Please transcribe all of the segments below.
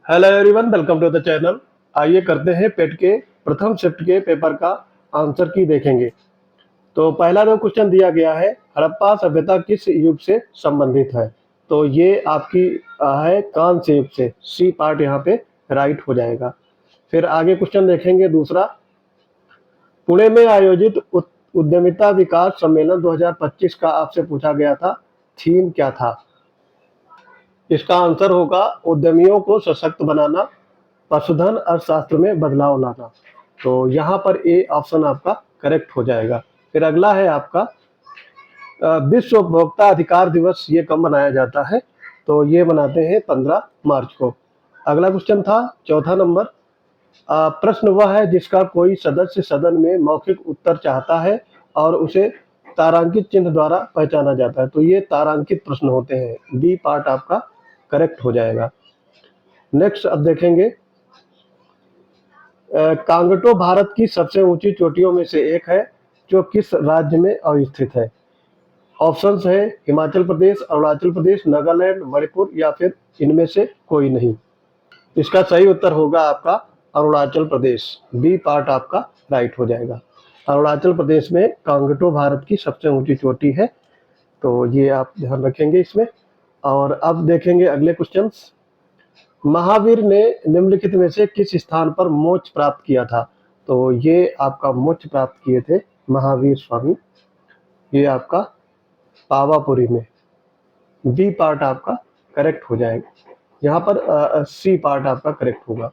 Hello everyone, welcome to the channel. आइए करते हैं पेट के प्रथम शिफ्ट के पेपर का आंसर की देखेंगे। तो पहला जो क्वेश्चन दिया गया है, हड़प्पा सभ्यता किस युग से संबंधित है। तो ये आपकी है कांस्य युग से। सी पार्ट यहाँ पे राइट हो जाएगा। फिर आगे क्वेश्चन देखेंगे दूसरा। पुणे में आयोजित उद्यमिता विकास सम्मेलन 2025 का आपसे पूछा गया था, थीम क्या था। इसका आंसर होगा उद्यमियों को सशक्त बनाना, पशुधन अर्थशास्त्र में बदलाव लाना। तो यहाँ पर ए ऑप्शन आपका करेक्ट हो जाएगा। फिर अगला है आपका विश्व उपभोक्ता अधिकार दिवस ये कब मनाया जाता है। तो ये मनाते हैं 15 मार्च को। अगला क्वेश्चन था चौथा नंबर। प्रश्न वह है जिसका कोई सदस्य सदन में मौखिक उत्तर चाहता है और उसे तारांकित चिन्ह द्वारा पहचाना जाता है। तो ये तारांकित प्रश्न होते हैं। बी पार्ट आपका करेक्ट हो जाएगा। नेक्स्ट अब देखेंगे, कांगटो भारत की सबसे ऊंची चोटियों में से एक है जो किस राज्य में अवस्थित है। ऑप्शंस है हिमाचल प्रदेश, अरुणाचल प्रदेश, नागालैंड, मणिपुर या फिर इनमें से कोई नहीं। इसका सही उत्तर होगा आपका अरुणाचल प्रदेश। बी पार्ट आपका राइट हो जाएगा। अरुणाचल प्रदेश में कांगटो भारत की सबसे ऊंची चोटी है। तो ये आप ध्यान रखेंगे इसमें। और अब देखेंगे अगले क्वेश्चंस। महावीर ने निम्नलिखित में से किस स्थान पर मोक्ष प्राप्त किया था। तो ये आपका मोक्ष प्राप्त किए थे महावीर स्वामी, ये आपका पावापुरी में। बी पार्ट आपका करेक्ट हो जाएगा। यहाँ पर सी पार्ट आपका करेक्ट होगा।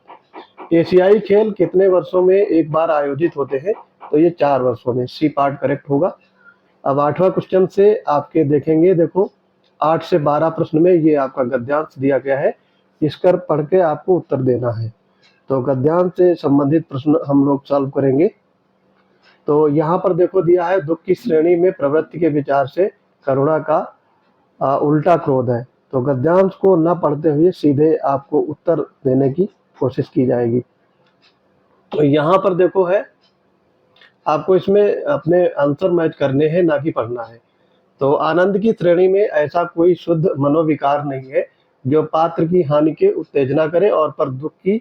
एशियाई खेल कितने वर्षों में एक बार आयोजित होते हैं। तो ये 4 वर्षों में। सी पार्ट करेक्ट होगा। अब 8वां क्वेश्चन से आपके देखेंगे। देखो 8 से 12 प्रश्न में ये आपका गद्यांश दिया गया है। इसकर पढ़ के आपको उत्तर देना है। तो गद्यांश से संबंधित प्रश्न हम लोग सॉल्व करेंगे। तो यहाँ पर देखो दिया है, दुख की श्रेणी में प्रवृत्ति के विचार से करुणा का उल्टा क्रोध है। तो गद्यांश को न पढ़ते हुए सीधे आपको उत्तर देने की कोशिश की जाएगी। तो यहाँ पर देखो है, आपको इसमें अपने आंसर मैच करने हैं, ना कि पढ़ना है। तो आनंद की श्रेणी में ऐसा कोई शुद्ध मनोविकार नहीं है जो पात्र की हानि के उत्तेजना करे, और पर दुख की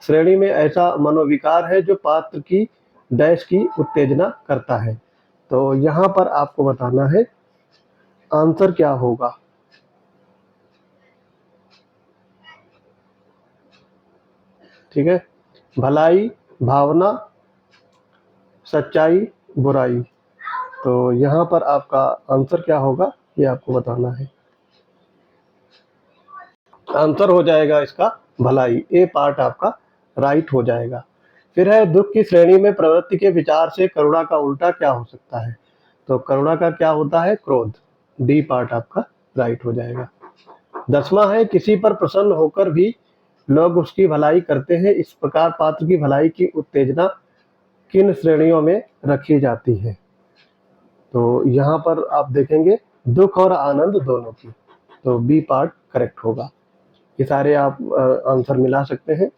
श्रेणी में ऐसा मनोविकार है जो पात्र की डैश की उत्तेजना करता है। तो यहाँ पर आपको बताना है आंसर क्या होगा। ठीक है, भलाई, भावना, सच्चाई, बुराई। तो यहाँ पर आपका आंसर क्या होगा ये आपको बताना है। आंसर हो जाएगा इसका भलाई। ए पार्ट आपका राइट हो जाएगा। फिर है दुख की श्रेणी में प्रवृत्ति के विचार से करुणा का उल्टा क्या हो सकता है। तो करुणा का क्या होता है, क्रोध। डी पार्ट आपका राइट हो जाएगा। 10वां है किसी पर प्रसन्न होकर भी लोग उसकी भलाई करते हैं, इस प्रकार पात्र की भलाई की उत्तेजना किन श्रेणियों में रखी जाती है। तो यहाँ पर आप देखेंगे दुख और आनंद दोनों की। तो बी पार्ट करेक्ट होगा। ये सारे आप आंसर मिला सकते हैं।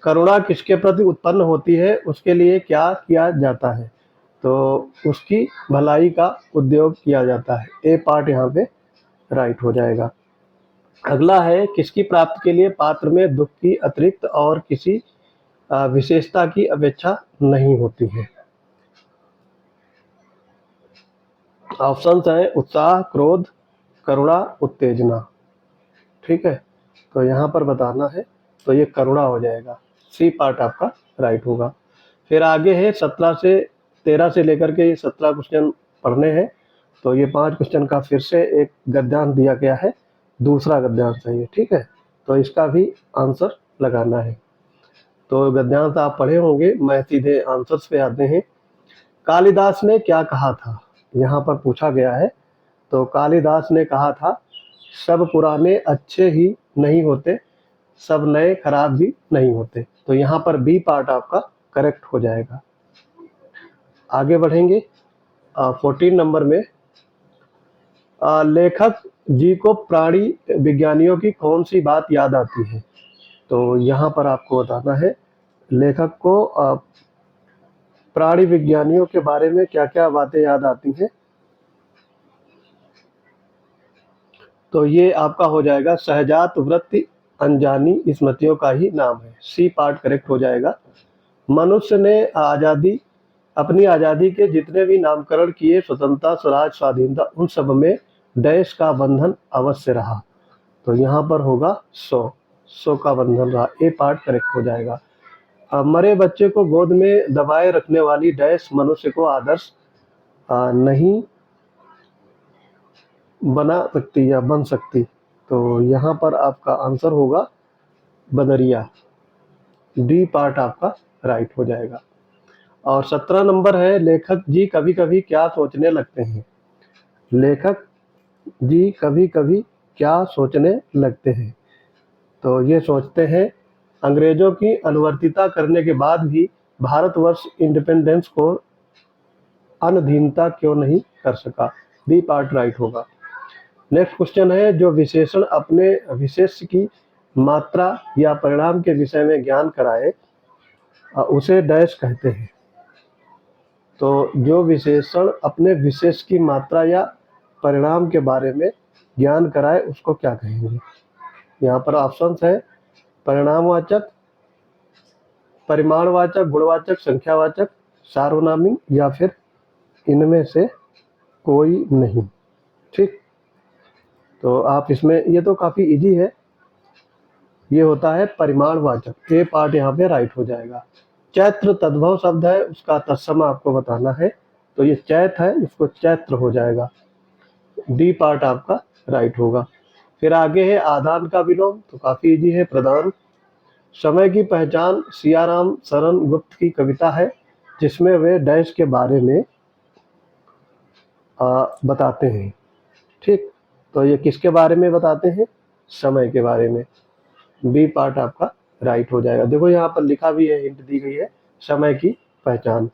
करुणा किसके प्रति उत्पन्न होती है, उसके लिए क्या किया जाता है। तो उसकी भलाई का उद्योग किया जाता है। ए पार्ट यहाँ पे राइट हो जाएगा। अगला है किसकी प्राप्ति के लिए पात्र में दुख की अतिरिक्त और किसी विशेषता की अपेक्षा नहीं होती है। ऑप्शंस है उत्साह, क्रोध, करुणा, उत्तेजना। ठीक है, तो यहाँ पर बताना है। तो ये करुणा हो जाएगा। सी पार्ट आपका राइट होगा। फिर आगे है 17 से 13 से लेकर के ये 17 क्वेश्चन पढ़ने हैं। तो ये 5 क्वेश्चन का फिर से एक गद्यांश दिया गया है, दूसरा गद्यांश है ये। ठीक है, तो इसका भी आंसर लगाना है। तो गद्यांश आप पढ़े होंगे, मैं सीधे आंसर्स पे आते हैं। कालिदास ने क्या कहा था, यहाँ पर पूछा गया है। तो कालिदास ने कहा था, सब पुराने अच्छे ही नहीं होते, सब नए खराब भी नहीं होते। तो यहाँ पर बी पार्ट आपका करेक्ट हो जाएगा। आगे बढ़ेंगे 14 नंबर में। लेखक जी को प्राणी विज्ञानियों की कौन सी बात याद आती है। तो यहाँ पर आपको बताना है लेखक को प्राणी विज्ञानियों के बारे में क्या क्या बातें याद आती हैं। तो ये आपका हो जाएगा सहजात वृत्ति अनजानी स्मृतियों का ही नाम है। सी पार्ट करेक्ट हो जाएगा। मनुष्य ने अपनी आज़ादी के जितने भी नामकरण किए, स्वतंत्रता, स्वराज, स्वाधीनता, उन सब में देश का बंधन अवश्य रहा। तो यहाँ पर होगा 100 का बंधन रहा। ए पार्ट करेक्ट हो जाएगा। मरे बच्चे को गोद में दबाए रखने वाली डैश मनुष्य को आदर्श नहीं बना सकती या बन सकती। तो यहाँ पर आपका आंसर होगा बदरिया। डी पार्ट आपका राइट हो जाएगा। और 17 नंबर है, लेखक जी कभी कभी क्या सोचने लगते हैं। लेखक जी कभी कभी क्या सोचने लगते हैं। तो ये सोचते हैं, अंग्रेजों की अनुवर्तिता करने के बाद भी भारतवर्ष इंडिपेंडेंस को अनधीनता क्यों नहीं कर सका। बी पार्ट राइट होगा। नेक्स्ट क्वेश्चन है, जो विशेषण अपने विशेष की मात्रा या परिणाम के विषय में ज्ञान कराए उसे डैश कहते हैं। तो जो विशेषण अपने विशेष की मात्रा या परिणाम के बारे में ज्ञान कराए उसको क्या कहेंगे। यहाँ पर ऑप्शंस है, परिणामवाचक, परिमाणवाचक, गुणवाचक, संख्यावाचक, सार्वनामी या फिर इनमें से कोई नहीं। ठीक, तो आप इसमें, ये तो काफ़ी इजी है, ये होता है परिमाणवाचक। ए पार्ट यहाँ पे राइट हो जाएगा। चैत्र तद्भव शब्द है, उसका तत्सम आपको बताना है। तो ये चैत है, इसको चैत्र हो जाएगा। डी पार्ट आपका राइट होगा। फिर आगे है आदान का विलोम, तो काफ़ी इजी है, प्रदान। समय की पहचान सियाराम शरण गुप्त की कविता है, जिसमें वे डैश के बारे में बताते हैं। ठीक, तो ये किसके बारे में बताते हैं, समय के बारे में। बी पार्ट आपका राइट हो जाएगा। देखो यहाँ पर लिखा भी है, हिंट दी गई है, समय की पहचान।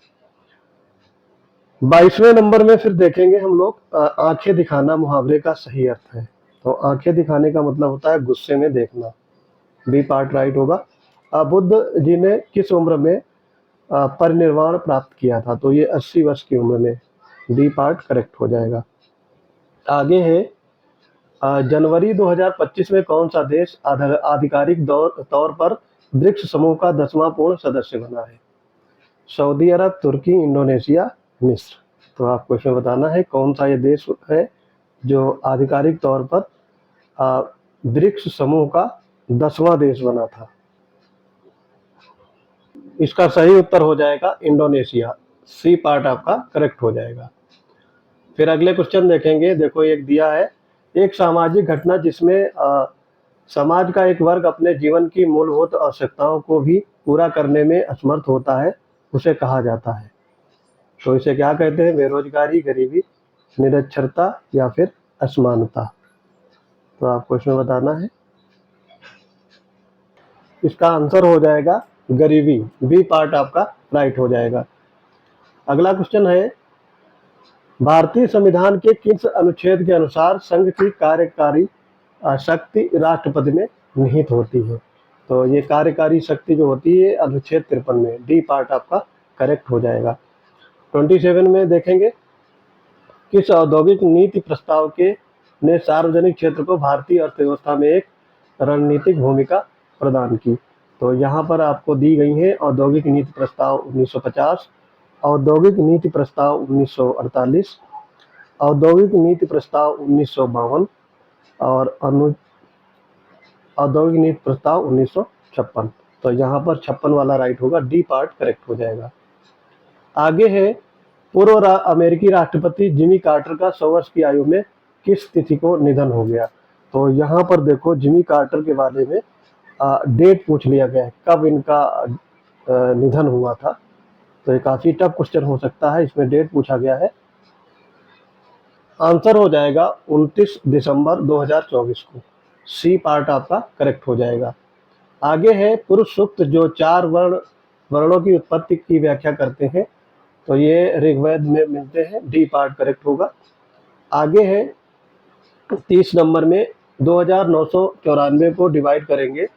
22वें नंबर में फिर देखेंगे हम लोग, आंखें दिखाना मुहावरे का सही अर्थ है। तो आंखें दिखाने का मतलब होता है गुस्से में देखना। बी पार्ट राइट होगा। बुद्ध जी ने किस उम्र में परिनिर्वाण प्राप्त किया था। तो ये 80 वर्ष की उम्र में। डी पार्ट करेक्ट हो जाएगा। आगे है, जनवरी 2025 में कौन सा देश आधिकारिक तौर पर ब्रिक्स समूह का 10वां पूर्ण सदस्य बना है। सऊदी अरब, तुर्की, इंडोनेशिया, मिस्र। तो आपको इसमें बताना है कौन सा ये देश है जो आधिकारिक तौर पर ब्रिक्स समूह का 10वां देश बना था। इसका सही उत्तर हो जाएगा इंडोनेशिया। सी पार्ट आपका करेक्ट हो जाएगा। फिर अगले क्वेश्चन देखेंगे। देखो एक दिया है, एक सामाजिक घटना जिसमें समाज का एक वर्ग अपने जीवन की मूलभूत आवश्यकताओं को भी पूरा करने में असमर्थ होता है, उसे कहा जाता है। तो इसे क्या कहते हैं, बेरोजगारी, गरीबी, निरक्षरता या फिर असमानता। तो आपको इसमें बताना है। इसका आंसर हो जाएगा गरीबी। बी पार्ट आपका राइट हो जाएगा। अगला क्वेश्चन है, भारतीय संविधान के किस अनुच्छेद के अनुसार संघ की कार्यकारी शक्ति राष्ट्रपति में निहित होती है। तो ये कार्यकारी शक्ति जो होती है अनुच्छेद 53 में। डी पार्ट आपका करेक्ट हो जाएगा। 27 में देखेंगे, किस औद्योगिक नीति प्रस्ताव के ने सार्वजनिक क्षेत्र को भारतीय अर्थव्यवस्था में एक रणनीतिक भूमिका प्रदान की। तो यहाँ पर आपको दी गई है औद्योगिक नीति प्रस्ताव 1950, औद्योगिक नीति प्रस्ताव 1948, औद्योगिक नीति प्रस्ताव 1952 और औद्योगिक नीति प्रस्ताव 1956। तो यहाँ पर 56 वाला राइट होगा। डी पार्ट करेक्ट हो जाएगा। आगे है, पूर्व अमेरिकी राष्ट्रपति जिमी कार्टर का 100 वर्ष की आयु में किस तिथि को निधन हो गया। तो यहाँ पर देखो जिमी कार्टर के बारे में डेट पूछ लिया गया है, कब इनका निधन हुआ था। तो ये काफ़ी टफ क्वेश्चन हो सकता है, इसमें डेट पूछा गया है। आंसर हो जाएगा 29 दिसंबर 2024 को। सी पार्ट आपका करेक्ट हो जाएगा। आगे है, पुरुष सूक्त जो 4 वर्णों की उत्पत्ति की व्याख्या करते हैं। तो ये ऋग्वेद में मिलते हैं। डी पार्ट करेक्ट होगा। आगे है 30 नंबर में 2994 को डिवाइड करेंगे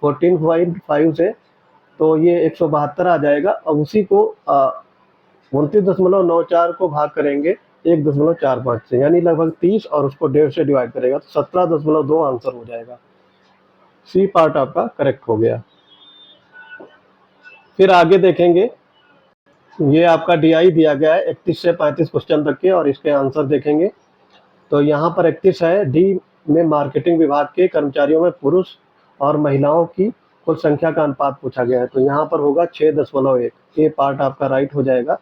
14.5 से, तो ये 172 आ जाएगा। और उसी को 29.94 को भाग करेंगे 1.45 से, यानी लगभग 30 और उसको 1.5 से डिवाइड करेगा तो 17.2 आंसर हो जाएगा। सी पार्ट आपका करेक्ट हो गया। फिर आगे देखेंगे, ये आपका डीआई दिया गया है 31 से 35 क्वेश्चन तक के, और इसके आंसर देखेंगे। तो यहाँ पर 31 है, डी में मार्केटिंग विभाग के कर्मचारियों में पुरुष और महिलाओं की कुल संख्या का अनुपात पूछा गया है, तो यहाँ पर होगा 6.1। ये पार्ट आपका राइट हो जाएगा।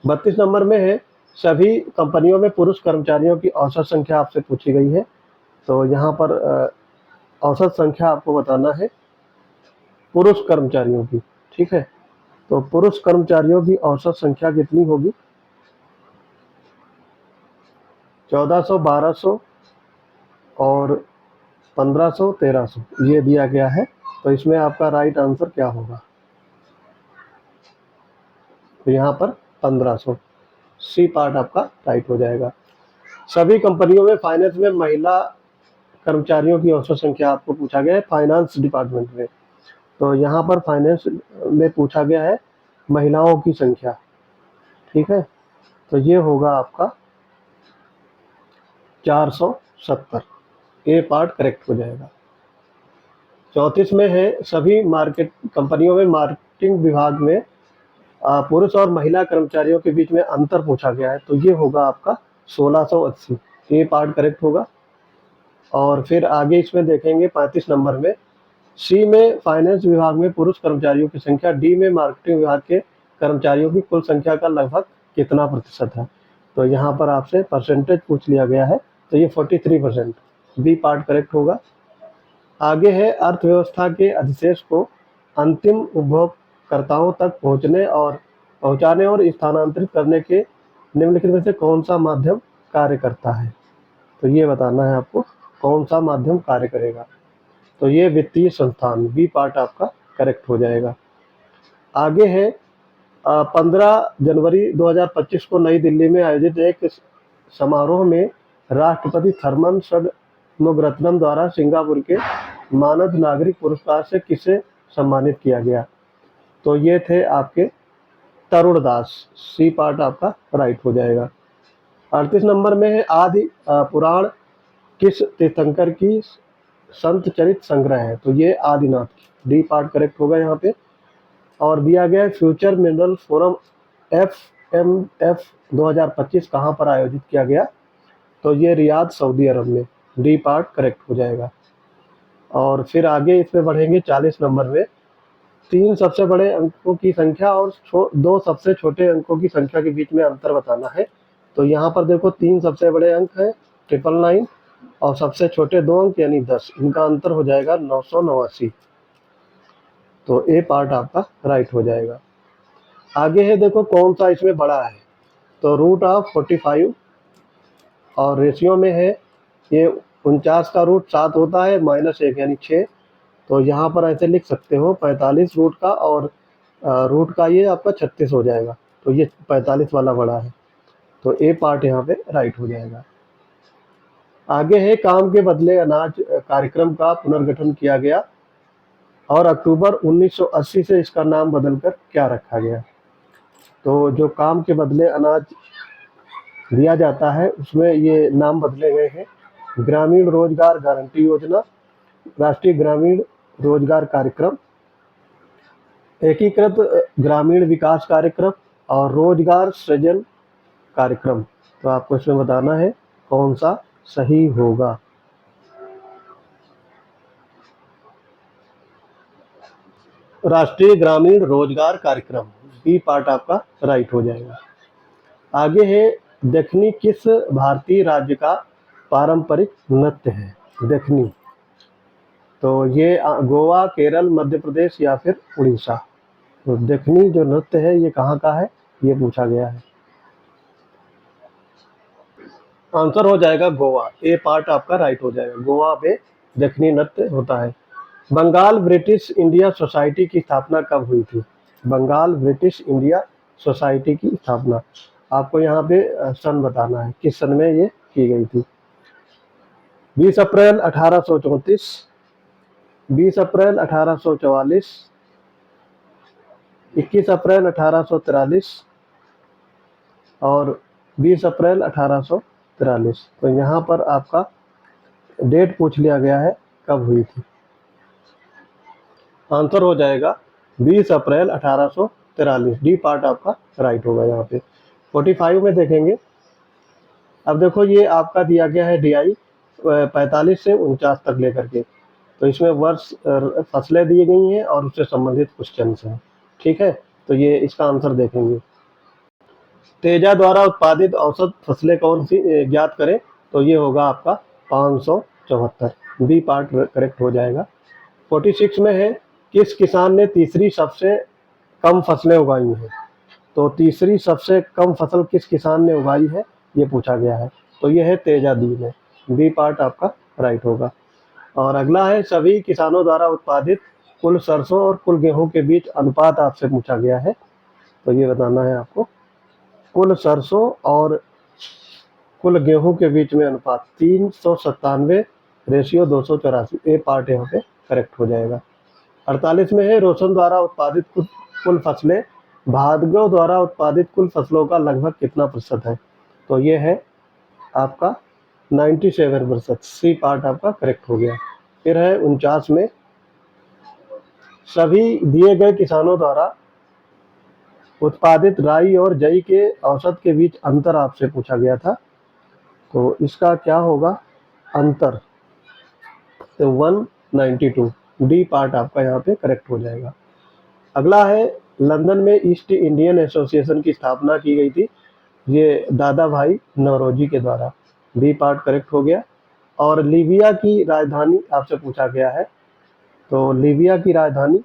32 नंबर में है, सभी कंपनियों में पुरुष कर्मचारियों की औसत संख्या आपसे पूछी गई है, तो यहाँ पर औसत संख्या आपको बताना है पुरुष कर्मचारियों की। ठीक है, तो पुरुष कर्मचारियों की औसत संख्या कितनी होगी? 1400, 1200 और 1500, 1300 ये दिया गया है। तो इसमें आपका राइट आंसर क्या होगा? तो यहाँ पर 1500, सी पार्ट आपका राइट हो जाएगा। सभी कंपनियों में फाइनेंस में महिला कर्मचारियों की औसत संख्या आपको पूछा गया है, फाइनेंस डिपार्टमेंट में। तो यहाँ पर फाइनेंस में पूछा गया है महिलाओं की संख्या। ठीक है, तो ये होगा आपका 470, ए पार्ट करेक्ट हो जाएगा। 34 में है, सभी मार्केट कंपनियों में मार्केटिंग विभाग में पुरुष और महिला कर्मचारियों के बीच में अंतर पूछा गया है, तो ये होगा आपका 1680, ये पार्ट करेक्ट होगा। और फिर आगे इसमें देखेंगे 35 नंबर में, सी में फाइनेंस विभाग में पुरुष कर्मचारियों की संख्या, डी में मार्केटिंग विभाग के कर्मचारियों की कुल संख्या का लगभग कितना प्रतिशत है? तो यहाँ पर आपसे परसेंटेज पूछ लिया गया है, तो ये 43%, बी पार्ट करेक्ट होगा। आगे है, अर्थव्यवस्था के अधिशेष को अंतिम उपभोक्ताओं तक पहुंचाने और स्थानांतरित करने के निम्नलिखित में से कौन सा माध्यम कार्य करता है? तो ये बताना है आपको कौन सा माध्यम कार्य करेगा। तो ये वित्तीय संस्थान, बी पार्ट आपका करेक्ट हो जाएगा। आगे है, 15 जनवरी 2025 को नई दिल्ली में आयोजित एक समारोह में राष्ट्रपति थर्मन षणमुगरत्नम द्वारा सिंगापुर के मानद नागरिक पुरस्कार से किसे सम्मानित किया गया? तो ये थे आपके तरुण दास, सी पार्ट आपका राइट हो जाएगा। 38 नंबर में है, आदि पुराण किस तीर्थंकर की संत चरित संग्रह है? तो ये आदिनाथ, डी पार्ट करेक्ट होगा यहाँ पे। और दिया गया फ्यूचर मिनरल फोरम FMF 2025 कहाँ पर आयोजित किया गया? तो ये रियाद, सऊदी अरब में, डी पार्ट करेक्ट हो जाएगा। और फिर आगे इसमें बढ़ेंगे 40 नंबर में, 3 सबसे बड़े अंकों की संख्या और 2 सबसे छोटे अंकों की संख्या के बीच में अंतर बताना है। तो यहाँ पर देखो 3 सबसे बड़े अंक हैं 999 और सबसे छोटे 2 अंक यानी 10, इनका अंतर हो जाएगा 989। तो ए पार्ट आपका राइट हो जाएगा। आगे है, देखो कौन सा इसमें बड़ा है? तो रूट ऑफ 45 और रेशियो में है, ये 49 का रूट 7 होता है, -1 यानी 6। तो यहाँ पर ऐसे लिख सकते हो 45 रूट का, और रूट का ये आपका 36 हो जाएगा, तो ये 45 वाला बड़ा है। तो ए पार्ट यहाँ पे राइट हो जाएगा। आगे है, काम के बदले अनाज कार्यक्रम का पुनर्गठन किया गया और अक्टूबर 1980 से इसका नाम बदलकर क्या रखा गया? तो जो काम के बदले अनाज दिया जाता है उसमें ये नाम बदले गए हैं, ग्रामीण रोजगार गारंटी योजना, राष्ट्रीय ग्रामीण रोजगार कार्यक्रम, एकीकृत ग्रामीण विकास कार्यक्रम और रोजगार सृजन कार्यक्रम। तो आपको इसमें बताना है कौन सा सही होगा। राष्ट्रीय ग्रामीण रोजगार कार्यक्रम, बी पार्ट आपका राइट हो जाएगा। आगे है, दखनी किस भारतीय राज्य का पारंपरिक नृत्य है? दखनी, तो ये गोवा, केरल, मध्य प्रदेश या फिर उड़ीसा। तो दखनी जो नृत्य है ये कहाँ का है, ये पूछा गया है। आंसर हो जाएगा गोवा, ए पार्ट आपका राइट हो जाएगा। गोवा में दखनी नृत्य होता है। बंगाल ब्रिटिश इंडिया सोसाइटी की स्थापना कब हुई थी? बंगाल ब्रिटिश इंडिया सोसाइटी की स्थापना आपको यहाँ पे सन बताना है, किस सन में ये की गई थी? 20 अप्रैल 1834, 20 अप्रैल 1844, 21 अप्रैल 1843 और 20 अप्रैल 1843। तो यहाँ पर आपका डेट पूछ लिया गया है कब हुई थी। आंसर हो जाएगा 20 अप्रैल 1843। डी पार्ट आपका राइट होगा यहाँ पे। 45 में देखेंगे। अब देखो ये आपका दिया गया है DI 45 से 49 तक लेकर के। तो इसमें वर्ष फसलें दी गई हैं और उससे संबंधित क्वेश्चन हैं। ठीक है, तो ये इसका आंसर देखेंगे। तेजा द्वारा उत्पादित औसत फसलें कौन सी, ज्ञात करें। तो ये होगा आपका 574। बी पार्ट करेक्ट हो जाएगा। 46 में है, किस किसान ने तीसरी सबसे कम फसलें उगाई हैं। तो तीसरी सबसे कम फसल किस किसान ने उगाई है, ये पूछा गया है। तो ये है तेजा दी ने। बी पार्ट आपका राइट होगा। और अगला है, सभी किसानों द्वारा उत्पादित कुल सरसों और कुल गेहूं के बीच अनुपात आपसे पूछा गया है। तो ये बताना है आपको। कुल सरसों और कुल गेहूं के बीच में अनुपात 397 रेशियो 284। ए पार्ट यहाँ पे करेक्ट हो जाएगा। 48 में है, रोशन द्वारा उत्पादित कुल फसलें भार्गव द्वारा उत्पादित कुल फसलों का लगभग कितना प्रतिशत है। तो ये है आपका 97%। सी पार्ट आपका करेक्ट हो गया। फिर है 49 में, सभी दिए गए किसानों द्वारा उत्पादित राई और जई के औसत के बीच अंतर आपसे पूछा गया था। तो इसका क्या होगा अंतर। तो 192। डी पार्ट आपका यहाँ पे करेक्ट हो जाएगा। अगला है, लंदन में ईस्ट इंडियन एसोसिएशन की स्थापना की गई थी। ये दादा भाई नौरोजी के द्वारा। बी पार्ट करेक्ट हो गया। और लीबिया की राजधानी आपसे पूछा गया है। तो लीबिया की राजधानी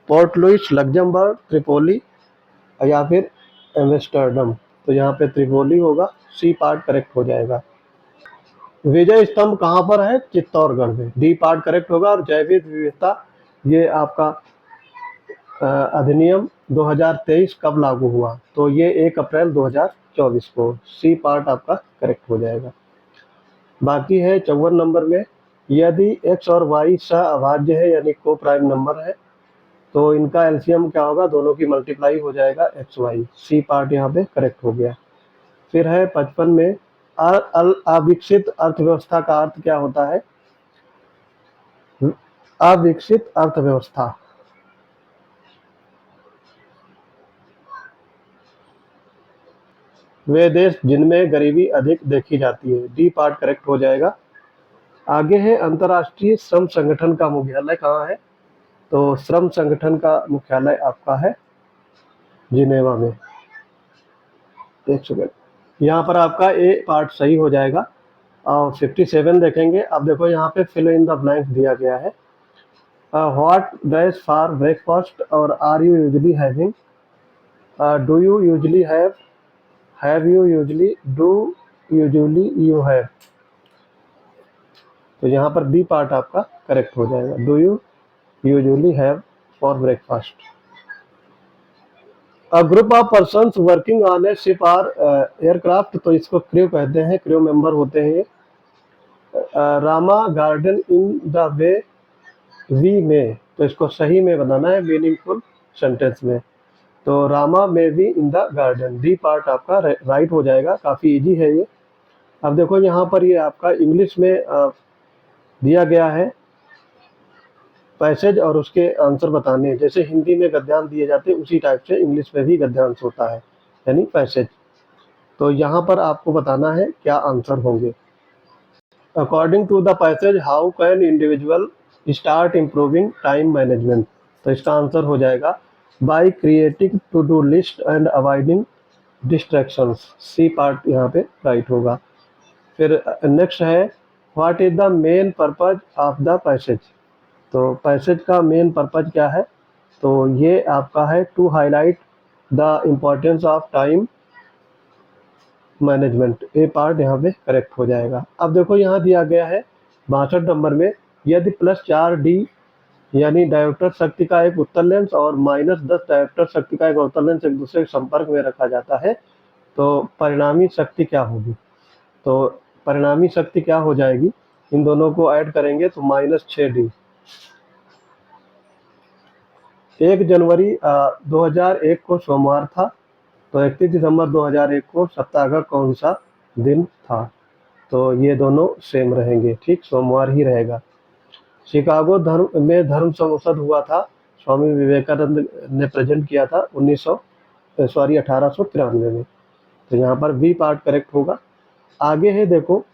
पोर्ट लुइस, लग्जमबर्ग, त्रिपोली या फिर एम्स्टर्डम। तो यहाँ पे त्रिपोली होगा। सी पार्ट करेक्ट हो जाएगा। विजय स्तंभ कहाँ पर है, चित्तौड़गढ़ में। डी पार्ट करेक्ट होगा। और जैविक विविधता, ये आपका अधिनियम 2023 कब लागू हुआ। तो ये 1 अप्रैल 2024 को। सी पार्ट आपका करेक्ट हो जाएगा। बाकी है 54 नंबर में, यदि x और y सहअभाज्य है यानी को प्राइम नंबर है, तो इनका एलसीएम क्या होगा, दोनों की मल्टीप्लाई हो जाएगा xy। सी पार्ट यहाँ पे करेक्ट हो गया। फिर है 55 में, अविकसित अर्थव्यवस्था का अर्थ क्या होता है। अविकसित अर्थव्यवस्था, वे देश जिनमें गरीबी अधिक देखी जाती है। डी पार्ट करेक्ट हो जाएगा। आगे है, अंतर्राष्ट्रीय श्रम संगठन का मुख्यालय कहाँ है। तो श्रम संगठन का मुख्यालय आपका है जिनेवा में। एक सेकेंड, यहाँ पर आपका ए पार्ट सही हो जाएगा। और 57 देखेंगे। अब देखो यहाँ पे फिल इन द ब्लैंक दिया गया है। व्हाट डैश फॉर ब्रेकफास्ट और are you usually having, do you usually have you usually, do usually you have. तो यहाँ पर बी पार्ट आपका करेक्ट हो जाएगा। Do you usually have for breakfast. A group of persons working on a ship or aircraft. तो इसको crew कहते हैं, क्रू मेंबर होते हैं ये। Rama garden in the way we में। तो इसको सही में बनाना है, मीनिंगफुल सेंटेंस में। तो रामा में we in the garden. D part आपका राइट हो जाएगा। काफ़ी इजी है ये। अब देखो यहाँ पर ये आपका इंग्लिश में दिया गया है पैसेज और उसके आंसर बताने। जैसे हिंदी में गद्यांश दिए जाते हैं उसी टाइप से इंग्लिश में भी गद्यांश होता है, यानी पैसेज। तो यहाँ पर आपको बताना है क्या आंसर होंगे। According to the passage, how can individual start improving time management. तो इसका आंसर हो जाएगा by creating to do list and avoiding distractions. C part यहाँ पे राइट होगा। फिर नेक्स्ट है, what is the main purpose of the passage. तो पैसेज का मेन पर्पज क्या है। तो ये आपका है to highlight the importance of time management. A part यहाँ पे करेक्ट हो जाएगा। अब देखो यहाँ दिया गया है 62 नंबर में, यदि +4d यानी डायोप्टर शक्ति का एक उत्तल लेंस और -10 डायोप्टर शक्ति का एक अवतल लेंस एक दूसरे के संपर्क में रखा जाता है, तो परिणामी शक्ति क्या होगी। तो परिणामी शक्ति क्या हो जाएगी, इन दोनों को ऐड करेंगे तो -6d। 1 जनवरी 2001 को सोमवार था। तो 31 दिसंबर 2001 को सप्ताह का कौन सा दिन था? तो ये दोनों सेम रहेंगे, ठीक, सोमवार ही रहेगा। शिकागो धर्म संसद हुआ था, स्वामी विवेकानंद ने प्रेजेंट किया था 1893 में। तो यहाँ पर बी पार्ट करेक्ट होगा। आगे है देखो,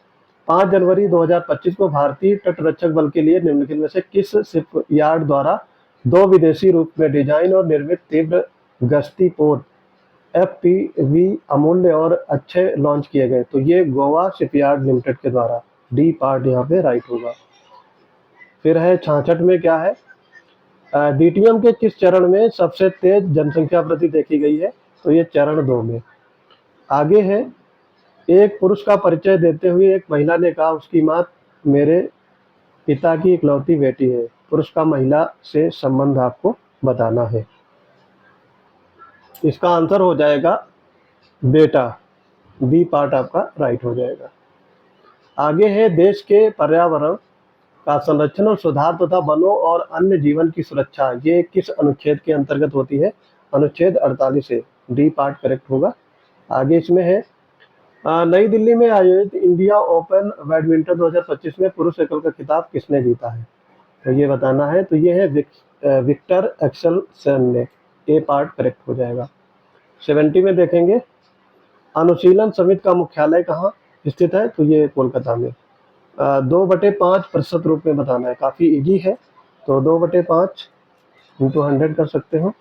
5 जनवरी 2025 को भारतीय तटरक्षक बल के लिए निम्नलिखित में से किस शिपयार्ड द्वारा 2 विदेशी रूप में डिजाइन और निर्मित तीव्र गश्ती पोत FPV अमूल्य और अच्छे लॉन्च किए गए? तो ये गोवा शिपयार्ड लिमिटेड के द्वारा, डी पार्ट यहाँ पे राइट होगा। फिर है 66 में क्या है, DTM के किस चरण में सबसे तेज जनसंख्या वृद्धि देखी गई है? तो ये चरण 2 में। आगे है, एक पुरुष का परिचय देते हुए एक महिला ने कहा उसकी मां मेरे पिता की इकलौती बेटी है। पुरुष का महिला से संबंध आपको बताना है। इसका आंसर हो जाएगा बेटा, बी पार्ट आपका राइट हो जाएगा। आगे है, देश के पर्यावरण का संरक्षण और सुधार तथा वनों और अन्य जीवन की सुरक्षा, ये किस अनुच्छेद के अंतर्गत होती है? अनुच्छेद 48 से, डी पार्ट करेक्ट होगा। आगे इसमें है, नई दिल्ली में आयोजित इंडिया ओपन बैडमिंटन 2025 में पुरुष एकल का खिताब किसने जीता है? तो ये बताना है। तो ये है विक्टर एक्सेलसन ने, ए पार्ट करेक्ट हो जाएगा। 70 में देखेंगे, अनुशीलन समिति का मुख्यालय कहाँ स्थित है? तो ये कोलकाता में। 2/5% रूप में बताना है, काफ़ी इजी है। तो 2/5 इंटू 100 कर सकते हो।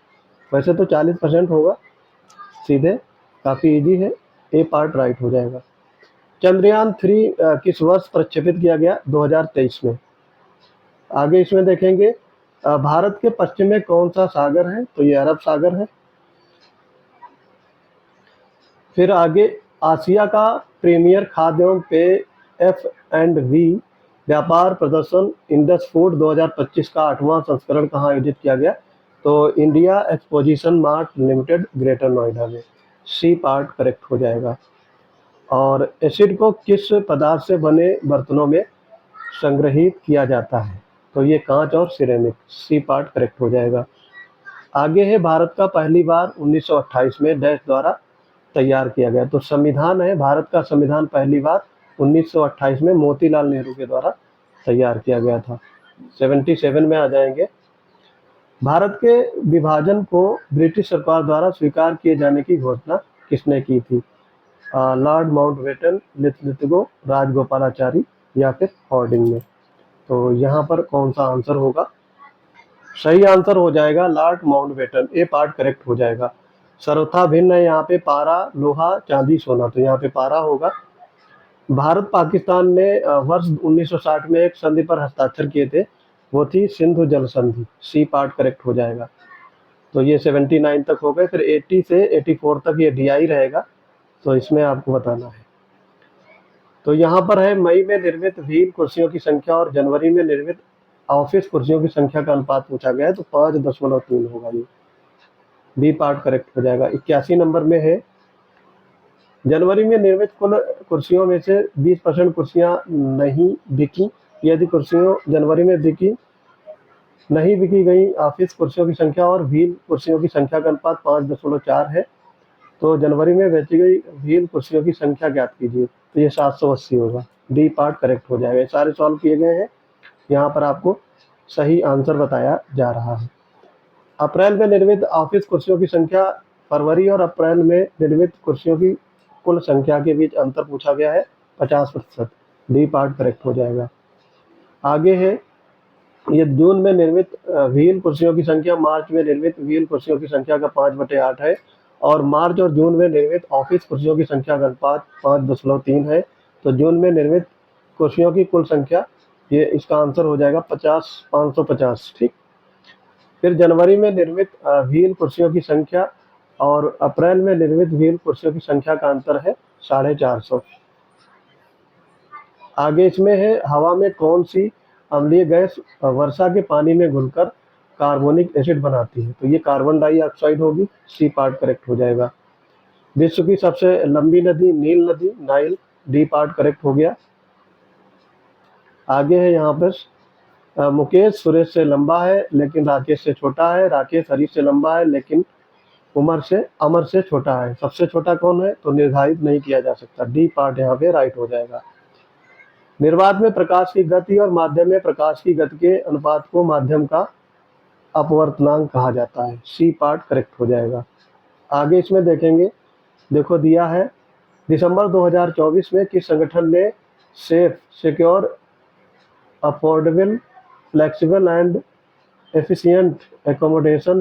वैसे तो 40% होगा सीधे, काफ़ी इजी है, ए पार्ट राइट हो जाएगा। चंद्रयान 3 किस वर्ष प्रक्षेपित किया गया? 2023 में। आगे इसमें देखेंगे, भारत के पश्चिम में कौन सा सागर है? तो ये अरब सागर है। फिर आगे, आसिया का प्रीमियर खाद्य एवं पेय F&B व्यापार प्रदर्शन इंडस फूड 2025 का 8वां संस्करण कहाँ आयोजित किया गया? तो India exposition mart limited, greater Noida में, सी पार्ट करेक्ट हो जाएगा। और एसिड को किस पदार्थ से बने बर्तनों में संग्रहित किया जाता है? तो ये कांच और सिरेमिक, सी पार्ट करेक्ट हो जाएगा। आगे है, भारत का पहली बार 1928 में डैश द्वारा तैयार किया गया? तो संविधान है, भारत का संविधान पहली बार 1928 में मोतीलाल नेहरू के द्वारा तैयार किया गया था। 77 में आ जाएंगे, भारत के विभाजन को ब्रिटिश सरकार द्वारा स्वीकार किए जाने की घोषणा किसने की थी? लॉर्ड माउंटबेटन, लिथगो, राजगोपालाचारी या फिर हॉर्डिंग ने? तो यहाँ पर कौन सा आंसर होगा? सही आंसर हो जाएगा लॉर्ड माउंटबेटन, ए पार्ट करेक्ट हो जाएगा। सर्वथा भिन्न है यहाँ पे, पारा, लोहा, चांदी, सोना, तो यहाँ पे पारा होगा। भारत पाकिस्तान ने वर्ष 1960 में एक संधि पर हस्ताक्षर किए थे, वो थी सिंधु जल संधि, सी पार्ट करेक्ट हो जाएगा। तो ये 79 तक हो गए। फिर 80 से 84 तक ये DI रहेगा, तो इसमें आपको बताना है। तो यहाँ पर है, मई में निर्मित व्हील कुर्सियों की संख्या और जनवरी में निर्मित ऑफिस कुर्सियों की संख्या का अनुपात पूछा गया है, तो 5.3 होगा, ये बी पार्ट करेक्ट हो जाएगा। 81 नंबर में है, जनवरी में निर्मित कुल कुर्सियों में से 20% कुर्सियां नहीं बिकी। यदि कुर्सियों जनवरी में नहीं बिकी गई ऑफिस कुर्सियों की संख्या और व्हील कुर्सियों की संख्या का अनुपात 5.4 है, तो जनवरी में बेची गई व्हील कुर्सियों की संख्या ज्ञात कीजिए। तो ये 780 होगा, डी पार्ट करेक्ट हो जाएगा। ये सारे सॉल्व किए गए हैं, यहाँ पर आपको सही आंसर बताया जा रहा है। अप्रैल में निर्मित ऑफिस कुर्सियों की संख्या, फरवरी और अप्रैल में निर्मित कुर्सियों की कुल संख्या के बीच अंतर पूछा गया है, 50%, डी पार्ट करेक्ट हो जाएगा। आगे है, ये जून में निर्मित व्हील कुर्सियों की संख्या मार्च में निर्मित व्हील कुर्सियों की संख्या का 5/8 है, और मार्च और जून में निर्मित ऑफिस कुर्सियों की संख्या का अनुपात 5.3 है। तो जून में निर्मित कुर्सियों की कुल संख्या, ये इसका आंसर हो जाएगा 550, ठीक। फिर जनवरी में निर्मित व्हील कुर्सियों की संख्या और अप्रैल में निर्मित व्हील कुर्सियों की संख्या का अंतर है 450। आगे इसमें है, हवा में कौन सी अम्लीय गैस वर्षा के पानी में घुलकर कार्बोनिक एसिड बनाती है? तो ये कार्बन डाइऑक्साइड होगी, सी पार्ट करेक्ट हो जाएगा। विश्व की सबसे लंबी नदी नील नदी, नाइल, डी पार्ट करेक्ट हो गया। आगे है यहाँ पर, मुकेश सुरेश से लंबा है लेकिन राकेश से छोटा है, राकेश हरीश से लंबा है लेकिन उम्र से अमर से छोटा है। सबसे छोटा कौन है तो निर्धारित नहीं किया जा सकता। डी पार्ट यहाँ पे राइट हो जाएगा। निर्वात में प्रकाश की गति और माध्यम में प्रकाश की गति के अनुपात को माध्यम का अपवर्तनांक कहा जाता है। सी पार्ट करेक्ट हो जाएगा। आगे इसमें देखेंगे, देखो दिया है दिसंबर 2024 में किस संगठन ने safe, secure, affordable, flexible and efficient accommodation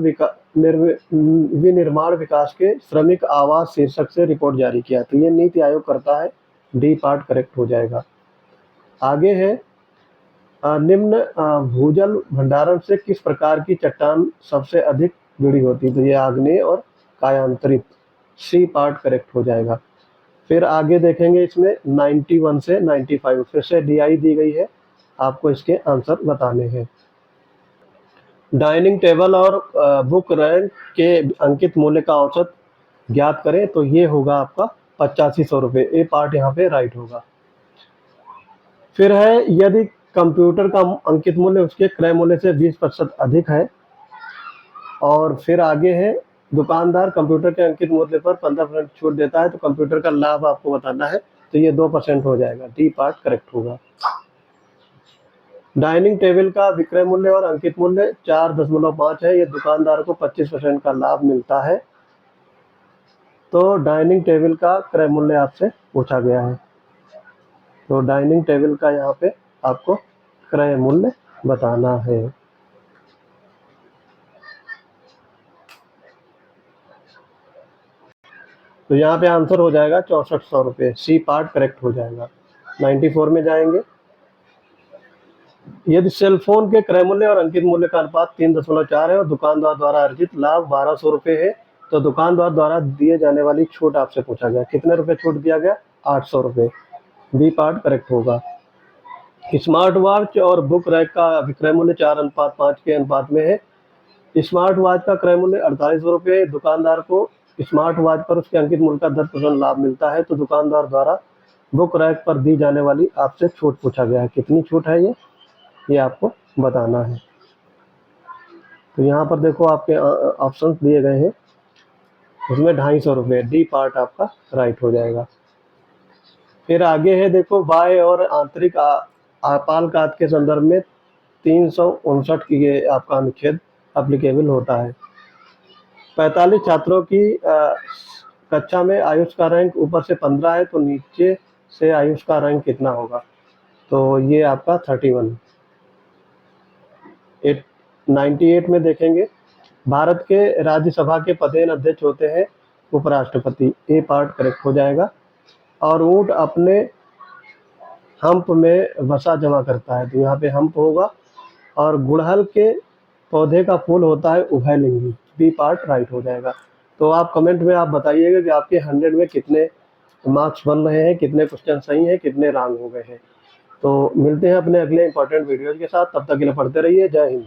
विनिर्माण विकास के श्रमिक आवास शीर्षक से रिपोर्ट जारी किया। तो ये नीति आयोग करता है। डी पार्ट करेक्ट हो जाएगा। आगे है निम्न भूजल भंडारण से किस प्रकार की चट्टान सबसे अधिक जुड़ी होती है। तो ये आग्नेय और कायांतरित। सी पार्ट करेक्ट हो जाएगा। फिर आगे देखेंगे इसमें 91 से 95 फिर से डीआई दी गई है, आपको इसके आंसर बताने हैं। डाइनिंग टेबल और बुक रैंक के अंकित मूल्य का औसत ज्ञात करें। तो ये होगा आपका 8500 रुपये। ए पार्ट यहाँ पे राइट होगा। फिर है यदि कंप्यूटर का अंकित मूल्य उसके क्रय मूल्य से 20% अधिक है। और फिर आगे है दुकानदार कंप्यूटर के अंकित मूल्य पर 15% छूट देता है तो कंप्यूटर का लाभ आपको बताना है। तो ये 2% हो जाएगा। डी पार्ट करेक्ट होगा। डाइनिंग टेबल का विक्रय मूल्य और अंकित मूल्य 4.5 है। ये दुकानदार को 25% का लाभ मिलता है। तो डाइनिंग टेबल का क्रय मूल्य आपसे पूछा गया है। तो डाइनिंग टेबल का यहाँ पे आपको क्रय मूल्य बताना है। तो यहाँ पे आंसर हो जाएगा 6400 रुपये। सी पार्ट करेक्ट हो जाएगा। 94 में जाएंगे। यदि सेल फोन के क्रय मूल्य और अंकित मूल्य का अनुपात 3.4 है और दुकानदार द्वारा अर्जित लाभ 1200 रुपये है तो दुकानदार द्वारा दिए जाने वाली छूट आपसे पूछा गया। कितने रुपए छूट दिया गया? 800 रुपये। बी पार्ट करेक्ट होगा। स्मार्ट वॉच और बुक रैक का विक्रय मूल्य 4:5 के अनुपात में है। स्मार्ट वॉच का क्रय मूल्य 48 रुपये। दुकानदार को स्मार्ट वॉच पर उसके अंकित मूल्य का 10% लाभ मिलता है तो दुकानदार द्वारा बुक रैक पर दी जाने वाली आपसे छूट पूछा गया है। कितनी छूट है ये आपको बताना है। तो यहाँ पर देखो आपके ऑप्शंस दिए गए हैं, उसमें 250 रुपये। डी पार्ट आपका राइट हो जाएगा। फिर आगे है देखो बाह्य और आंतरिक आपातकाल के संदर्भ में 359 की ये आपका अनुच्छेद अप्लीकेबल होता है। 45 छात्रों की कक्षा में आयुष का रैंक ऊपर से 15 है तो नीचे से आयुष का रैंक कितना होगा? तो ये आपका 31। 98 में देखेंगे भारत के राज्यसभा के पदेन अध्यक्ष होते हैं उपराष्ट्रपति। ए पार्ट करेक्ट हो जाएगा। और ऊँट अपने हम्प में वसा जमा करता है तो यहाँ पे हम्प होगा। और गुड़हल के पौधे का फूल होता है उभयलिंगी। बी पार्ट राइट हो जाएगा। तो आप कमेंट में आप बताइएगा कि आपके 100 में कितने मार्क्स बन रहे हैं, कितने क्वेश्चन सही हैं, कितने रॉन्ग हो गए हैं। तो मिलते हैं अपने अगले इंपॉर्टेंट वीडियोज के साथ। तब तक के लिए पढ़ते रहिए। जय हिंद।